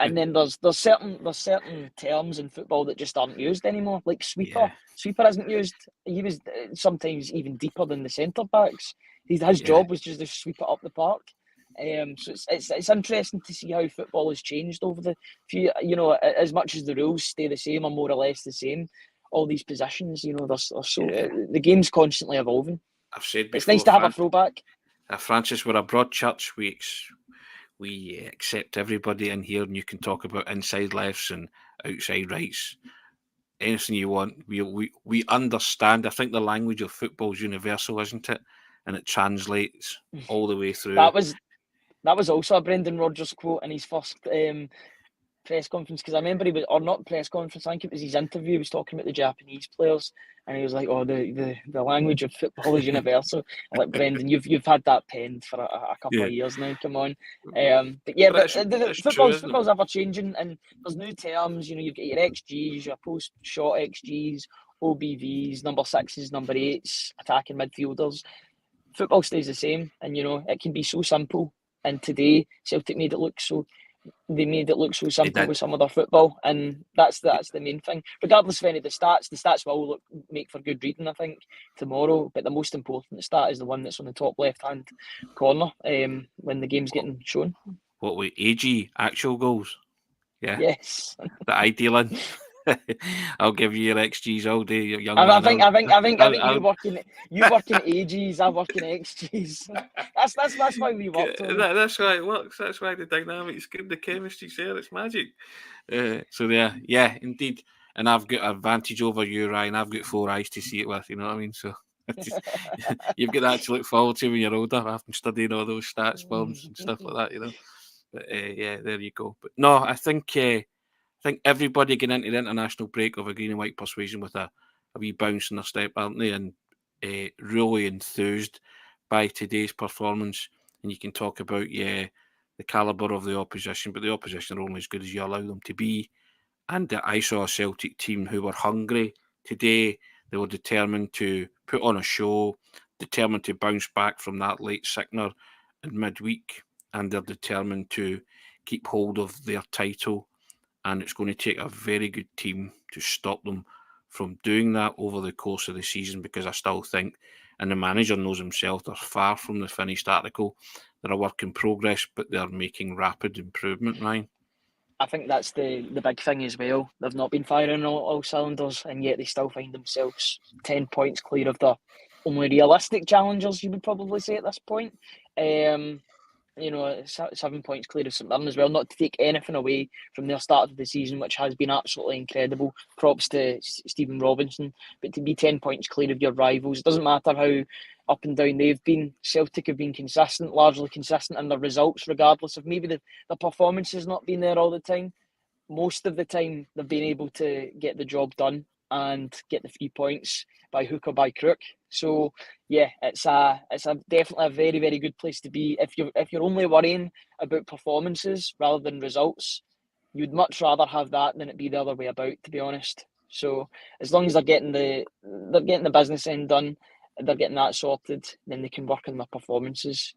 and then there's certain terms in football that just aren't used anymore. Like sweeper, sweeper isn't used. He was sometimes even deeper than the centre backs. His job was just to sweep it up the park. So it's interesting to see how football has changed over the few. As much as the rules stay the same or more or less the same, all these positions, the game's constantly evolving. I've said before, it's nice to have a throwback. Francis, we're a broad church. We accept everybody in here, and you can talk about inside lefts and outside rights, anything you want. We understand. I think the language of football is universal, isn't it? And it translates all the way through. That was also a Brendan Rodgers quote in his first press conference, because I remember not press conference, I think it was his interview. He was talking about the Japanese players, and he was like, "Oh, the language of football is universal." I'm like, Brendan, you've had that penned for a couple of years now. Come on, football's ever changing, and there's new terms. You've got your XGs, your post shot XGs, OBVs, number 6s, number 8s, attacking midfielders. Football stays the same, and it can be so simple. And today, Celtic made it look so. They made it look so simple with some of their football, and that's the main thing. Regardless of any of the stats will make for good reading, I think, tomorrow. But the most important stat is the one that's on the top left-hand corner when the game's getting shown. What with AG actual goals? Yeah. Yes. The ideal in. I'll give you your XGs all day, young man. I think you work in AGs, I work in XGs. That's why we work. That's why it works. That's why the dynamics, the chemistry's there. It's magic. So yeah, indeed. and I've got an advantage over you, Ryan. I've got 4 eyes to see it with. You know what I mean? So you've got that to look forward to when you're older, after studying all those stats forms and stuff like that. You know. But yeah, there you go. But no, I think everybody getting into the international break of a green and white persuasion with a wee bounce in their step, aren't they? And really enthused by today's performance. And you can talk about the calibre of the opposition, but the opposition are only as good as you allow them to be. And I saw a Celtic team who were hungry today. They were determined to put on a show, determined to bounce back from that late sickener in midweek, and they're determined to keep hold of their title. And it's going to take a very good team to stop them from doing that over the course of the season, because I still think, and the manager knows himself, they're far from the finished article. They're a work in progress, but they're making rapid improvement, Ryan. I think that's the big thing as well. They've not been firing all cylinders, and yet they still find themselves 10 points clear of the only realistic challengers, you would probably say at this point. 7 points clear of St Mirren as well, not to take anything away from their start of the season, which has been absolutely incredible. Props to Stephen Robinson, but to be 10 points clear of your rivals, it doesn't matter how up and down they've been. Celtic have been consistent, largely consistent in their results, regardless of maybe the performances not being there all the time. Most of the time, they've been able to get the job done and get the 3 points by hook or by crook. So yeah, it's definitely a very, very good place to be. If you're only worrying about performances rather than results, you'd much rather have that than it be the other way about, to be honest. So as long as they're getting the business end done, they're getting that sorted, then they can work on their performances,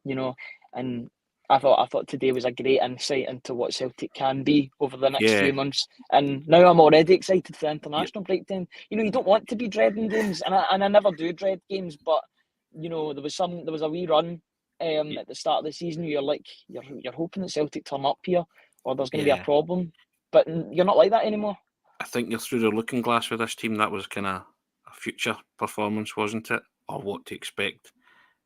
and I thought today was a great insight into what Celtic can be over the next few months. And now I'm already excited for the international breakdown. You don't want to be dreading games, and I never do dread games, but there was a wee run at the start of the season where you're hoping that Celtic turn up here, or there's going to be a problem. But you're not like that anymore. I think you're through the looking glass with this team. That was kind of a future performance, wasn't it? Or what to expect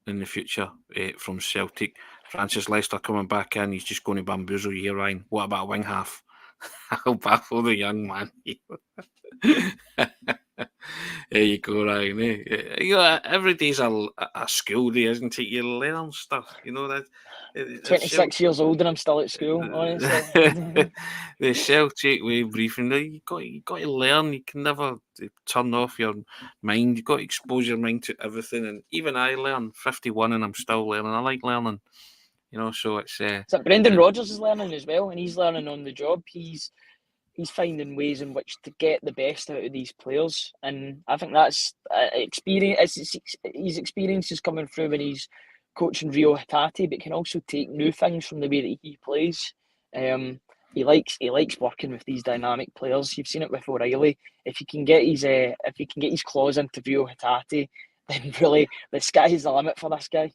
in the future from Celtic. Francis Leicester coming back in, he's just going to bamboozle you here, Ryan. What about a wing half? I'll baffle the young man. There you go, Ryan. Every day's a school day, isn't it? You learn stuff, that. 26 years old and I'm still at school, honestly. The Celtic way of briefing, you got to learn. You can never turn off your mind. You've got to expose your mind to everything. And even I learn, 51 and I'm still learning. I like learning, so it's... So Brendan Rodgers is learning as well, and he's learning on the job. He's finding ways in which to get the best out of these players, and I think that's experience. His experience is coming through when he's coaching Reo Hatate, but can also take new things from the way that he plays. He likes working with these dynamic players. You've seen it with O'Reilly. If he can get his claws into Reo Hatate, then really the sky's the limit for this guy.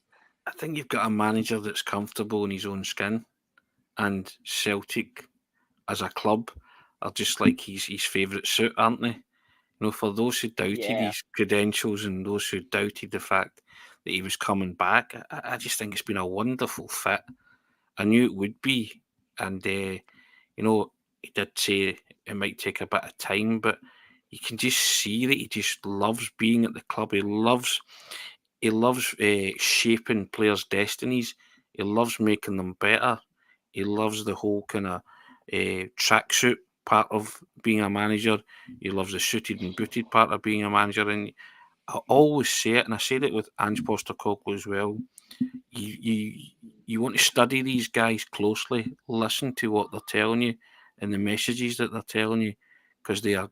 I think you've got a manager that's comfortable in his own skin, and Celtic as a club are just like his favourite suit, aren't they? For those who doubted his credentials and those who doubted the fact that he was coming back, I just think it's been a wonderful fit. I knew it would be, and he did say it might take a bit of time, but you can just see that he just loves being at the club. He loves shaping players' destinies. He loves making them better. He loves the whole kind of tracksuit part of being a manager. He loves the suited and booted part of being a manager. And I always say it, and I said it with Ange Postecoglou as well. You want to study these guys closely, listen to what they're telling you and the messages that they're telling you, because they are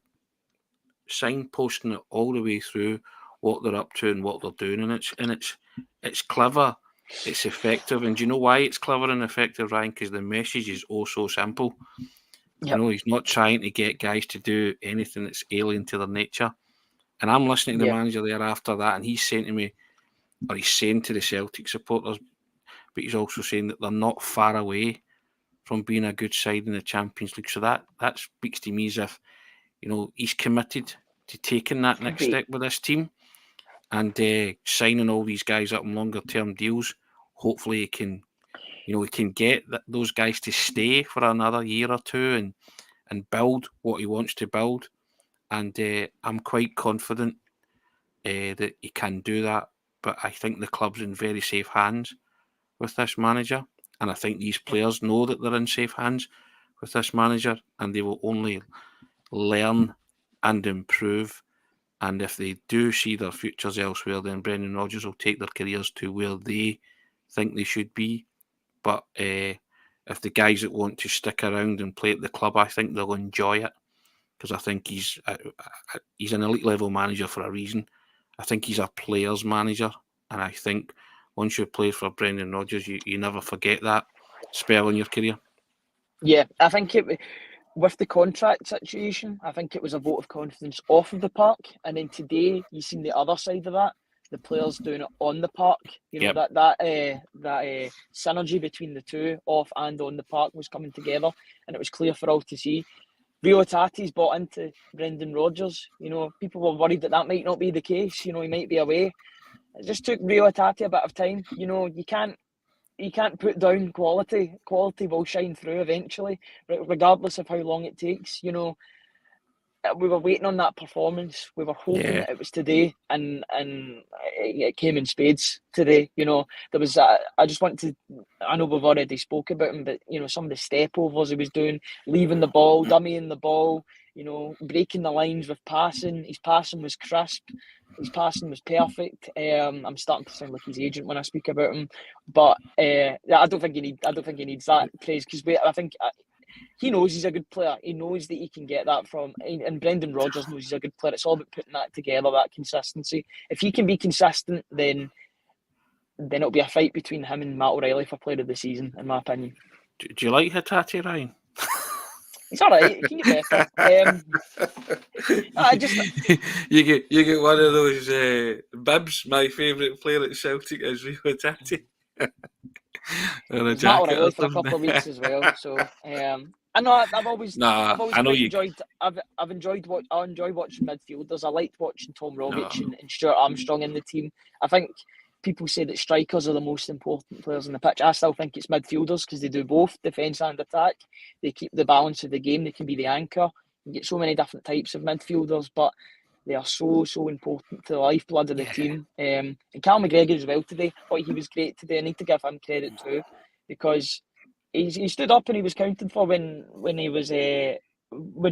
signposting it all the way through what they're up to and what they're doing, and it's clever, it's effective. And do you know why it's clever and effective, Ryan? Because the message is so simple. Yep. He's not trying to get guys to do anything that's alien to their nature. And I'm listening to the manager there after that, and he's saying to me, or he's saying to the Celtic supporters, but he's also saying that they're not far away from being a good side in the Champions League. So that speaks to me as if, he's committed to taking that next step with this team and signing all these guys up in longer term deals. Hopefully he can get those guys to stay for another year or two and build what he wants to build. and I'm quite confident that he can do that. But I think the club's in very safe hands with this manager, and I think these players know that they're in safe hands with this manager, and they will only learn and improve. And if they do see their futures elsewhere, then Brendan Rodgers will take their careers to where they think they should be. But if the guys that want to stick around and play at the club, I think they'll enjoy it, because I think he's an elite level manager for a reason. I think he's a player's manager, and I think once you've played for Brendan Rodgers, you never forget that spell in your career. Yeah, I think with the contract situation, I think it was a vote of confidence off of the park, and then today you seen the other side of that. The players doing it on the park, that synergy between the two, off and on the park, was coming together, and it was clear for all to see. Reo Hatate's bought into Brendan Rodgers. People were worried that might not be the case. He might be away. It just took Reo Hatate a bit of time. You can't put down quality. Quality will shine through eventually, regardless of how long it takes. We were waiting on that performance. We were hoping that it was today, and it came in spades today. There was. I just want to. I know we've already spoke about him, but some of the step overs he was doing, leaving the ball, dummying the ball. Breaking the lines with passing. His passing was crisp. His passing was perfect. I'm starting to sound like his agent when I speak about him, but I don't think he needs that praise, because I think. He knows he's a good player. He knows that he can get that from, and Brendan Rodgers knows he's a good player. It's all about putting that together, that consistency. If he can be consistent, then it'll be a fight between him and Matt O'Reilly for player of the season, in my opinion. Do you like Hatate, Ryan? He's all right. He can get better. You get one of those bibs. My favourite player at Celtic is Reo Hatate. Matt O'Reilly for a couple of weeks as well. So I know I've always enjoyed watching midfielders. I liked watching Tom Rogic and Stuart Armstrong in the team. I think people say that strikers are the most important players on the pitch. I still think it's midfielders, because they do both defence and attack. They keep the balance of the game. They can be the anchor. You get so many different types of midfielders, but they are so important to the lifeblood of the team. And Cal McGregor as well today. I thought he was great today. I need to give him credit too, because he stood up and he was counted for when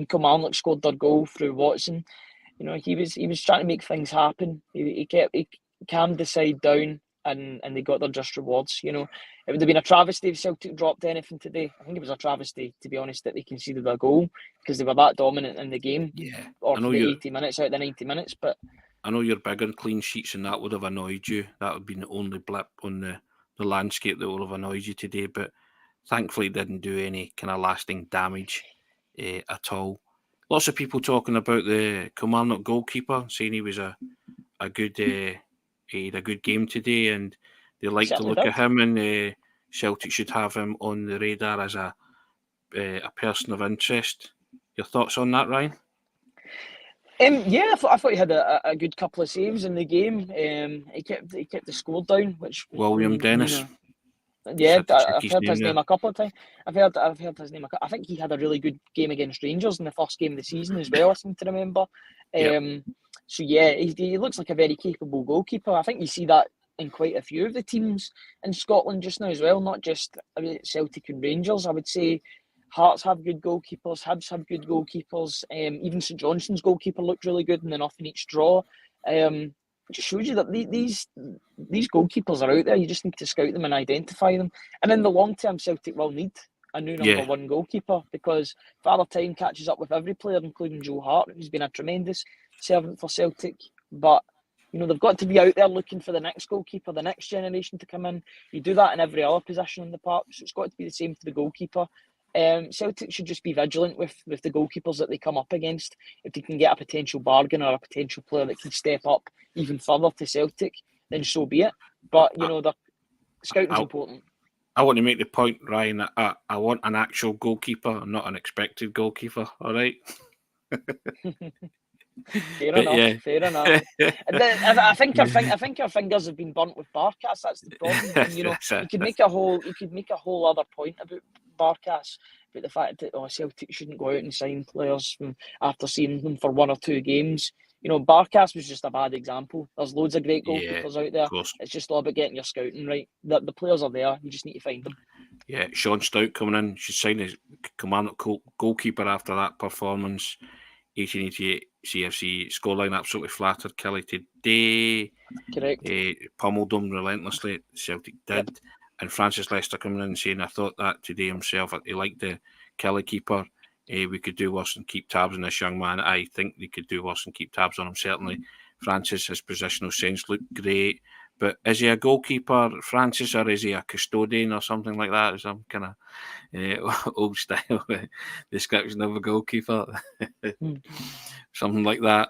Kilmarnock scored their goal through Watson. He was trying to make things happen. He calmed the side down, and they got their just rewards. It would have been a travesty if Celtic dropped anything today. I think it was a travesty, to be honest, that they conceded a goal, because they were that dominant in the game. Yeah, or for the 80 minutes out of the 90 minutes. But I know you're big on clean sheets, and that would have annoyed you. That would have been the only blip on the landscape that would have annoyed you today. But thankfully, it didn't do any kind of lasting damage at all. Lots of people talking about the Kilmarnock goalkeeper, saying he was a good. He had a good game today, and they like to look at him, and Celtic should have him on the radar as a person of interest. Your thoughts on that, Ryan? I thought he had a good couple of saves in the game. He kept the score down, which William Dennis. I've heard his name a couple of times. I've heard his name. I think he had a really good game against Rangers in the first game of the season as well, I seem to remember. So he looks like a very capable goalkeeper. I think you see that in quite a few of the teams in Scotland just now as well, not just Celtic and Rangers. I would say Hearts have good goalkeepers, Hibs have good goalkeepers. Even St Johnstone's goalkeeper looked really good in the nothing each draw. It just shows you that these goalkeepers are out there. You just need to scout them and identify them. And in the long term, Celtic will need a new number one goalkeeper, because Father Time catches up with every player, including Joe Hart, who's been a tremendous servant for Celtic. But they've got to be out there looking for the next goalkeeper, the next generation to come in. You do that in every other position in the park, so it's got to be the same for the goalkeeper. Celtic should just be vigilant with the goalkeepers that they come up against. If they can get a potential bargain or a potential player that can step up even further to Celtic, then so be it. But the scouting's important. I want to make the point, Ryan, that I want an actual goalkeeper, not an expected goalkeeper. All right. Fair enough. I think our fingers have been burnt with Barkas. That's the problem. And, you could make a whole other point about Barkas, but the fact that Celtic shouldn't go out and sign players after seeing them for 1 or 2 games. Barkas was just a bad example. There's loads of great goalkeepers out there. Of course. It's just all about getting your scouting right. The players are there. You just need to find them. Yeah, Sean Stout coming in. She signed as Kilmarnock goalkeeper after that performance. 1888 CFC scoreline absolutely flattered Kelly today. Correct. Pummeled them relentlessly. Celtic did. Yep. And Francis Lester coming in and saying, I thought that today himself. He liked the Kelly keeper. We could do worse than keep tabs on this young man. I think they could do worse than keep tabs on him. Certainly, Francis, his positional sense looked great. But is he a goalkeeper, Francis, or is he a custodian or something like that? Some kind of old style description of a goalkeeper. Something like that.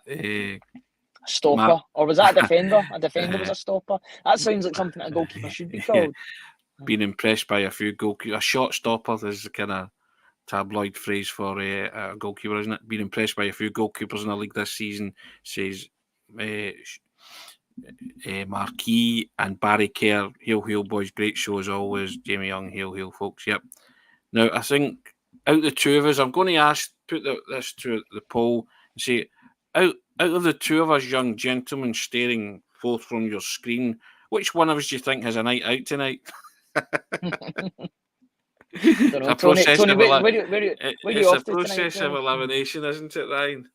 Stopper. Or was that a defender? A defender was a stopper. That sounds like something a goalkeeper should be called. Being impressed by a few goalkeepers. A shot stopper is the kind of tabloid phrase for a goalkeeper, isn't it? Being impressed by a few goalkeepers in the league this season, says Marquis and Barry Kerr. Hail, boys. Great show as always. Jamie Young, hail, folks. Yep. Now, I think out of the two of us, I'm going to put this to the poll and say, out of the two of us young gentlemen staring forth from your screen, which one of us do you think has a night out tonight? It's a process of elimination, isn't it, Ryan?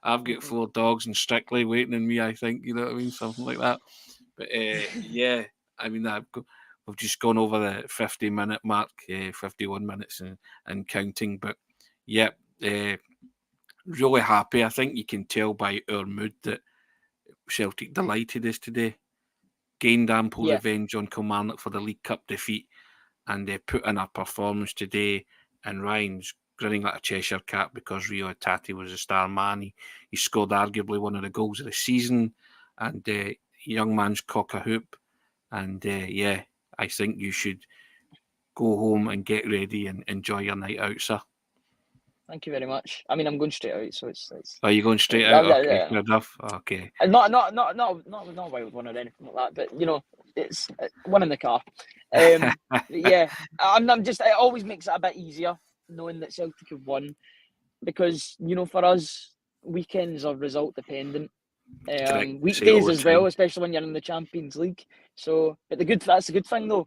I've got 4 dogs and Strictly waiting on me, I think, you know what I mean? Something like that. But yeah, I mean, we've just gone over the 50-minute mark, 51 minutes and counting. But yeah, really happy. I think you can tell by our mood that Celtic delighted us today. Gained ample revenge on Kilmarnock for the League Cup defeat. And they put in a performance today, and Ryan's grinning like a Cheshire cat because Reo Hatate was a star man. He scored arguably one of the goals of the season, and young man's cock a hoop. And yeah, I think you should go home and get ready and enjoy your night out, sir. Thank you very much. I mean, I'm going straight out, so it's. Are you going straight out? Okay, fair enough. Okay. Not a wild one or anything like that, but it's one in the car. Yeah, I'm just. It always makes it a bit easier knowing that Celtic have won, because for us, weekends are result dependent. Weekdays as well, especially when you're in the Champions League. So, but that's the good thing though.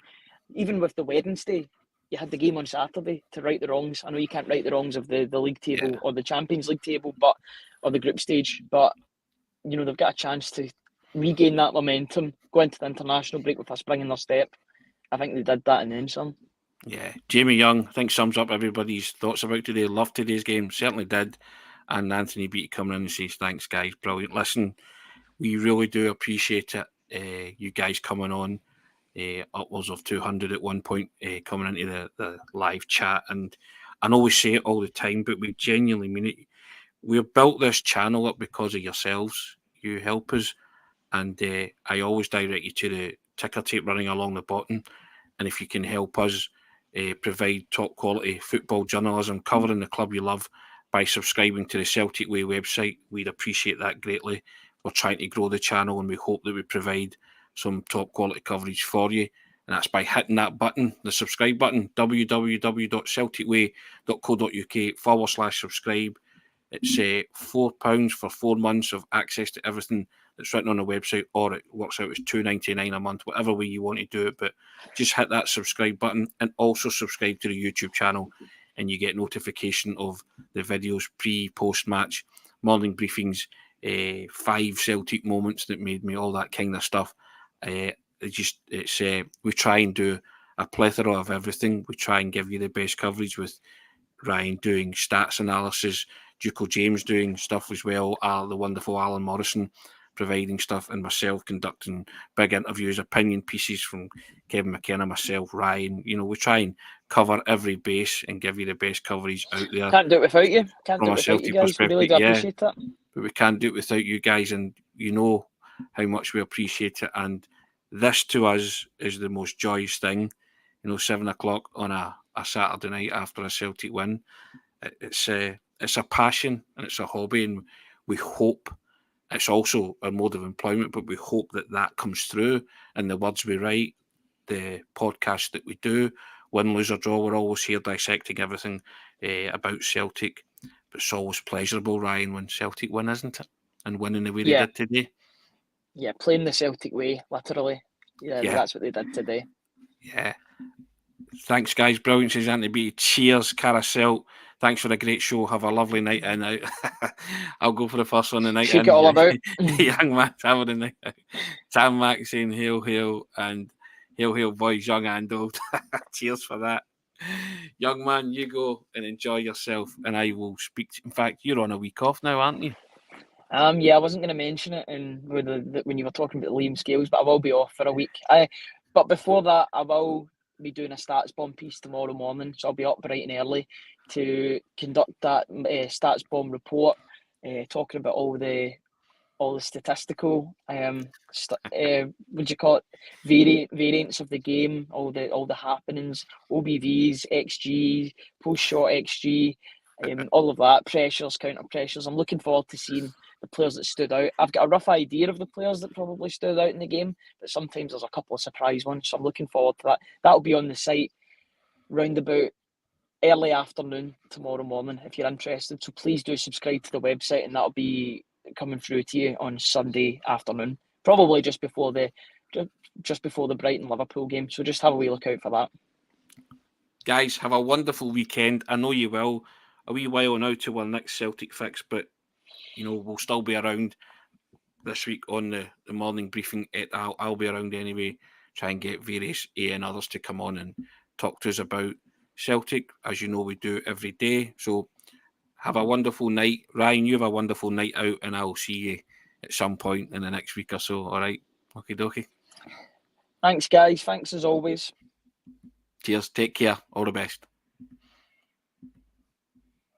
Even with the Wednesday, you had the game on Saturday to right the wrongs. I know you can't right the wrongs of the league table or the Champions League table, or the group stage, but they've got a chance to regain that momentum, go into the international break with a spring in their step. I think they did that and then some. Yeah, Jamie Young, I think, sums up everybody's thoughts about today. Loved today's game, certainly did. And Anthony Beattie coming in and says, thanks, guys, brilliant. Listen, we really do appreciate it. You guys coming on, upwards of 200 at one point, coming into the live chat. And I know we say it all the time, but we genuinely mean it. We've built this channel up because of yourselves. You help us. And I always direct you to the ticker tape running along the bottom. And if you can help us provide top quality football journalism covering the club you love by subscribing to the Celtic Way website, we'd appreciate that greatly. We're trying to grow the channel, and we hope that we provide some top quality coverage for you. And that's by hitting that button, the subscribe button, www.celticway.co.uk/subscribe. It's £4 for 4 months of access to everything that's written on the website, or it works out as $2.99 a month, whatever way you want to do it. But just hit that subscribe button, and also subscribe to the YouTube channel, and you get notification of the videos pre-post match, morning briefings, 5 Celtic moments that made me, all that kind of stuff. We try and do a plethora of everything. We try and give you the best coverage, with Ryan doing stats analysis, Ducal James doing stuff as well, the wonderful Alan Morrison providing stuff, and myself conducting big interviews, opinion pieces from Kevin McKenna, myself, Ryan. We try and cover every base and give you the best coverage out there. Can't do it without you. Can't do it without you guys. We really do appreciate it. But we can't do it without you guys, and you know how much we appreciate it. And this to us is the most joyous thing. 7 o'clock on a Saturday night after a Celtic win. It's a passion and it's a hobby, and we hope it's also a mode of employment, but we hope that comes through in the words we write, the podcast that we do. win, lose or draw. We're always here dissecting everything about Celtic. But it's always pleasurable, Ryan, when Celtic win, isn't it? And winning the way they did today. Yeah, playing the Celtic way, literally. Yeah, that's what they did today. Yeah. Thanks, guys. Brilliant, says Anthony B. Cheers, Carousel. Thanks for a great show. Have a lovely night in out. I'll go for the first one tonight. Shake it all about. Young man, having a night out. Sam Mack saying hail, hail, and hail, hail, boys, young and old. Cheers for that. Young man, you go and enjoy yourself, and I will speak to you. In fact, you're on a week off now, aren't you? Yeah, I wasn't going to mention it when you were talking about Liam Scales, but I will be off for a week. But before that, I will be doing a stats bomb piece tomorrow morning, so I'll be up bright and early to conduct that stats bomb report, talking about all the statistical would you call it, variants of the game, all the happenings, OBVs, XG, post shot XG, all of that, pressures, counter pressures. I'm looking forward to seeing the players that stood out. I've got a rough idea of the players that probably stood out in the game, but sometimes there's a couple of surprise ones, so I'm looking forward to that. That'll be on the site round about early afternoon tomorrow morning if you're interested, so please do subscribe to the website, and that'll be coming through to you on Sunday afternoon, probably just before the Brighton Liverpool game, so just have a wee look out for that. Guys, have a wonderful weekend. I know you will. A wee while now to our next Celtic fix, but we'll still be around this week on the morning briefing. I'll be around anyway, try and get various and others to come on and talk to us about Celtic, as you know we do every day. So have a wonderful night. Ryan, you have a wonderful night out, and I'll see you at some point in the next week or so. All right? Okie dokie. Thanks, guys. Thanks as always. Cheers. Take care. All the best.